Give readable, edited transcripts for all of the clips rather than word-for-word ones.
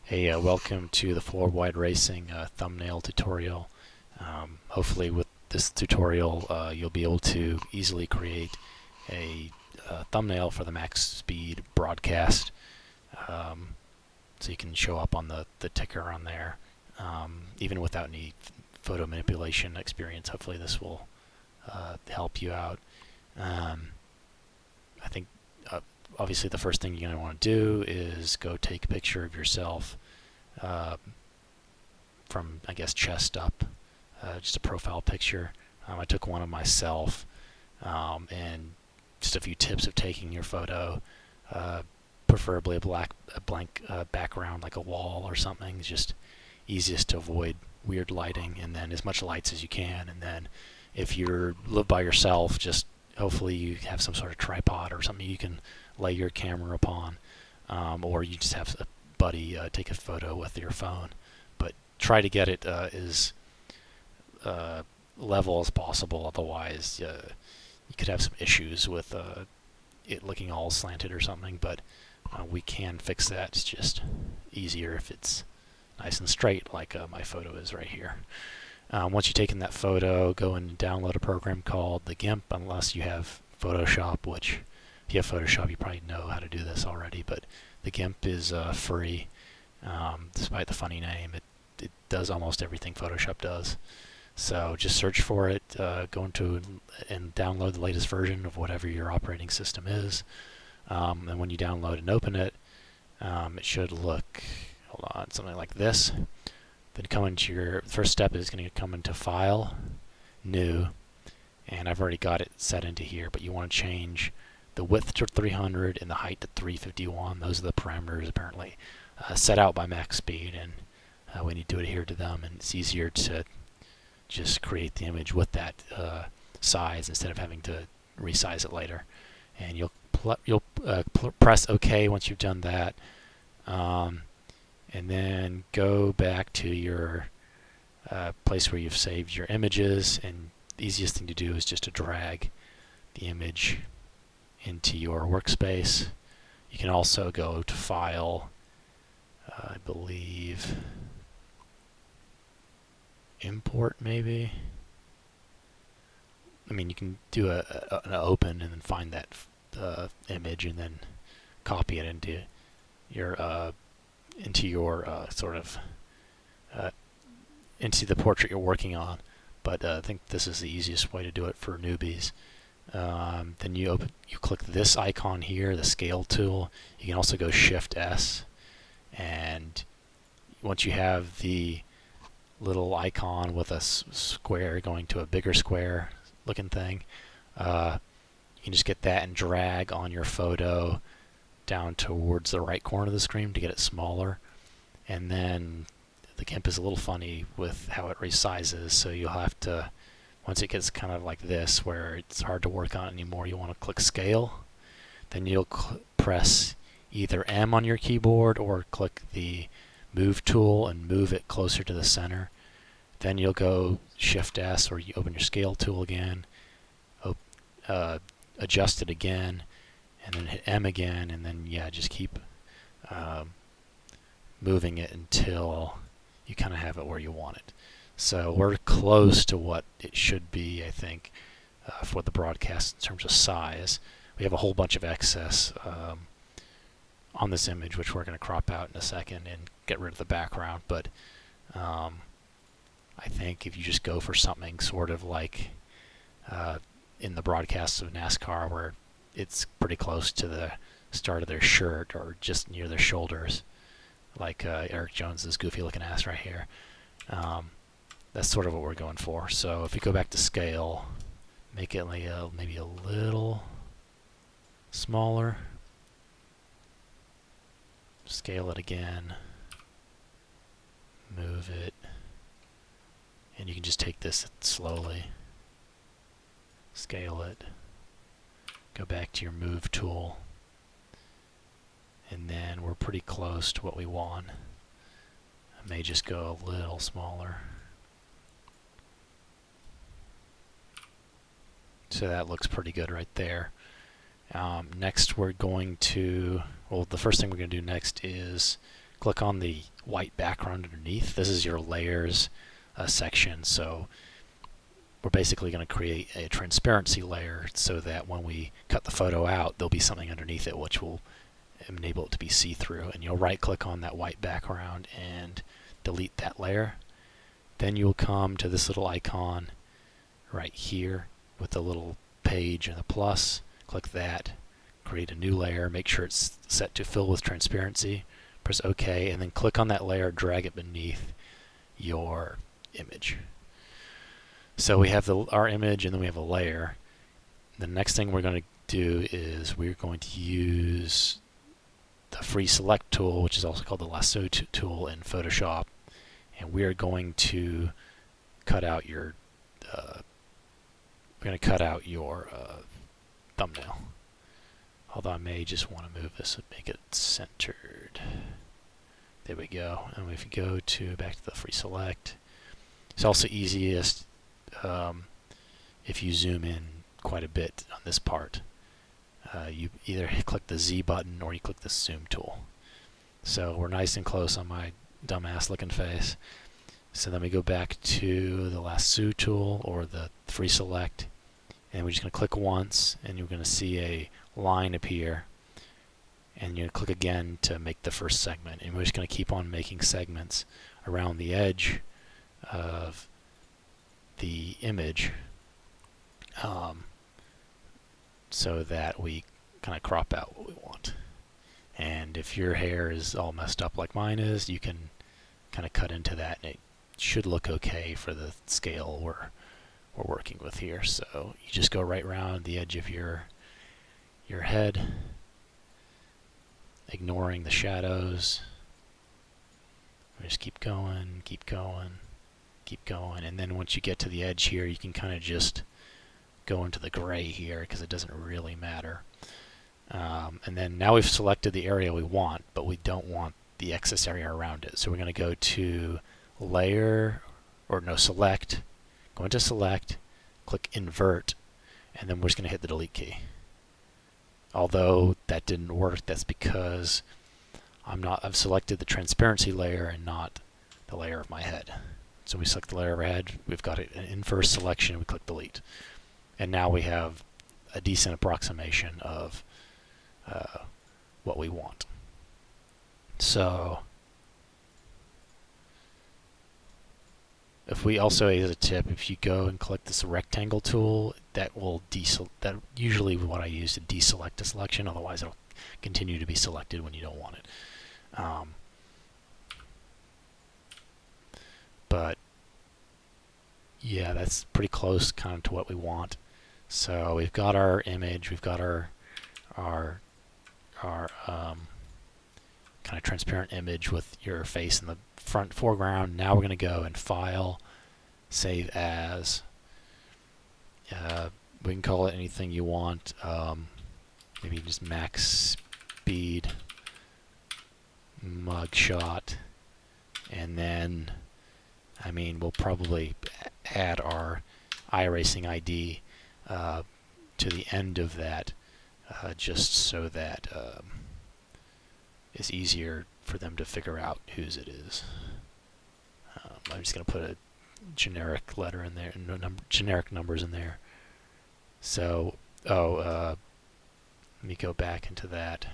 Hey, welcome to the Four Wide Racing thumbnail tutorial. Hopefully with this tutorial you'll be able to easily create a thumbnail for the max speed broadcast, so you can show up on the ticker on there, even without any photo manipulation experience. Hopefully this will help you out. I think obviously the first thing you're going to want to do is go take a picture of yourself uh, from, I guess, chest up, just a profile picture. I took one of myself, and just a few tips of taking your photo. Uh, Preferably a blank background, like a wall or something. It's just easiest to avoid weird lighting, and then as much lights as you can. And then if you live by yourself, just hopefully you have some sort of tripod or something you can lay your camera upon, or you just have a buddy take a photo with your phone. But try to get it as uh, level as possible. Otherwise, you could have some issues with it looking all slanted or something. But we can fix that. It's just easier if it's nice and straight, like my photo is right here. Once you've taken that photo, go and download a program called the GIMP, unless you have Photoshop, which if you have Photoshop, you probably know how to do this already. But the GIMP is free, despite the funny name. It does almost everything Photoshop does. So just search for it, go into and download the latest version of whatever your operating system is. And when you download and open it, it should look, hold on, something like this. Then come into your first step is going to come into File, New, and I've already got it set into here, but you want to change the width to 300 and the height to 351. Those are the parameters apparently set out by Max Speed, and we need to adhere to them, and it's easier to just create the image with that size instead of having to resize it later. And you'll press OK once you've done that, and then go back to your place where you've saved your images. And the easiest thing to do is just to drag the image into your workspace. You can also go to File, I believe Import, maybe. I mean, you can do an open and then find that image and then copy it into your sort of into the portrait you're working on. But I think this is the easiest way to do it for newbies. Then you click this icon here, the scale tool. You can also go Shift S, and once you have the little icon with a square going to a bigger square looking thing, you can just get that and drag on your photo down towards the right corner of the screen to get it smaller. And then the GIMP is a little funny with how it resizes, so you'll have to, once it gets kind of like this where it's hard to work on anymore, you want to click Scale. Then you'll press either M on your keyboard or click the Move tool and move it closer to the center. Then you'll go Shift S, or you open your Scale tool again, adjust it again, and then hit M again, and then just keep moving it until you kind of have it where you want it. So we're close to what it should be, I think, for the broadcast in terms of size. We have a whole bunch of excess on this image, which we're going to crop out in a second and get rid of the background. But I think if you just go for something sort of like in the broadcasts of NASCAR, where it's pretty close to the start of their shirt or just near their shoulders, like Eric Jones's goofy looking ass right here, that's sort of what we're going for. So if you go back to scale, make it like maybe a little smaller, scale it again, move it, and you can just take this slowly, scale it, go back to your move tool, and then we're pretty close to what we want. I may just go a little smaller. So that looks pretty good right there. Next we're going to, well, the first thing we're going to do next is click on the white background underneath. This is your layers section. So we're basically going to create a transparency layer so that when we cut the photo out, there'll be something underneath it which will enable it to be see-through. And you'll right-click on that white background and delete that layer. Then you'll come to this little icon right here with the little page and the plus. Click that, create a new layer, make sure it's set to fill with transparency, press OK, and then click on that layer, drag it beneath your image. So we have our image, and then we have a layer. The next thing we're going to do is we're going to use the free select tool, which is also called the lasso tool in Photoshop, and we are going to cut out your thumbnail. Although I may just want to move this and make it centered. There we go. And if you go back to the free select, it's also easiest if you zoom in quite a bit on this part. You either click the Z button or you click the zoom tool. So we're nice and close on my dumbass looking face. So then we go back to the lasso tool or the free select, and we're just going to click once, and you're going to see a line appear, and you're going to click again to make the first segment. And we're just going to keep on making segments around the edge of the image so that we kind of crop out what we want. And if your hair is all messed up like mine is, you can kind of cut into that, and it should look okay for the scale we're working with here. So you just go right around the edge of your head, ignoring the shadows. We just keep going, keep going, keep going, and then once you get to the edge here, you can kind of just go into the gray here because it doesn't really matter. And then now we've selected the area we want, but we don't want the excess area around it. So we're going to go to select, go into select, click invert, and then we're just going to hit the delete key. Although that didn't work, that's because I've selected the transparency layer and not the layer of my head. So we select the layer of our head, we've got an inverse selection, we click delete. And now we have a decent approximation of what we want. So if we also, as a tip, if you go and click this rectangle tool, that will that usually what I use to deselect a selection, otherwise it'll continue to be selected when you don't want it. But yeah, that's pretty close kind of to what we want. So we've got our image, we've got our kind of transparent image with your face in the foreground. Now we're going to go and File, Save As. We can call it anything you want. Maybe just Max Speed Mugshot, and then we'll probably add our iRacing ID to the end of that, just so that it's easier for them to figure out whose it is. I'm just going to put a generic letter in there, generic numbers in there. So, let me go back into that.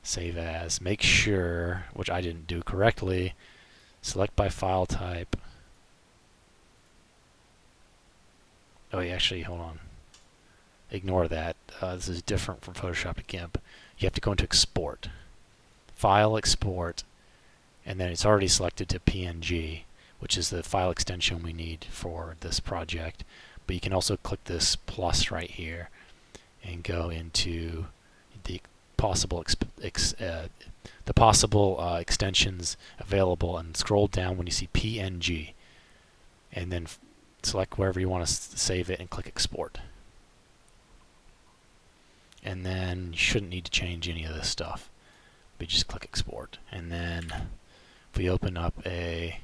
Save as. Make sure, which I didn't do correctly, select by file type. Oh, actually, hold on. Ignore that. This is different from Photoshop to GIMP. You have to go into Export. File, Export, and then it's already selected to PNG, which is the file extension we need for this project. But you can also click this plus right here and go into the possible extensions available, and scroll down when you see PNG, and then select wherever you want to save it and click Export. And then you shouldn't need to change any of this stuff. We just click Export, and then if we open up a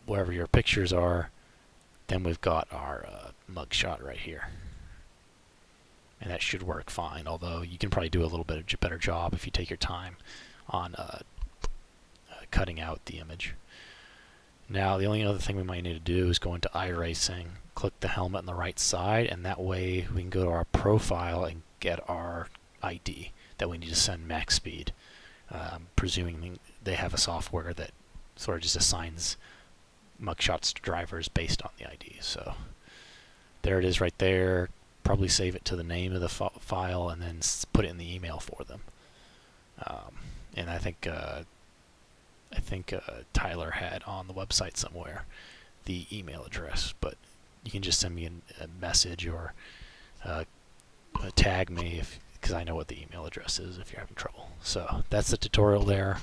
wherever your pictures are, then we've got our mugshot right here. and that should work fine, although you can probably do a little bit better job if you take your time on cutting out the image. Now, the only other thing we might need to do is go into iRacing, click the helmet on the right side, and that way we can go to our profile and get our ID that we need to send max speed, presuming they have a software that sort of just assigns mugshots to drivers based on the ID. So there it is right there. Probably save it to the name of the file and then put it in the email for them. And I think Tyler had on the website somewhere the email address, but you can just send me a message or tag me because I know what the email address is if you're having trouble. So that's the tutorial there.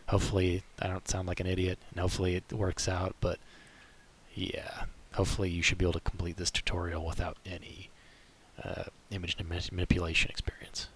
Hopefully I don't sound like an idiot, and hopefully it works out, but yeah, hopefully you should be able to complete this tutorial without any image manipulation experience.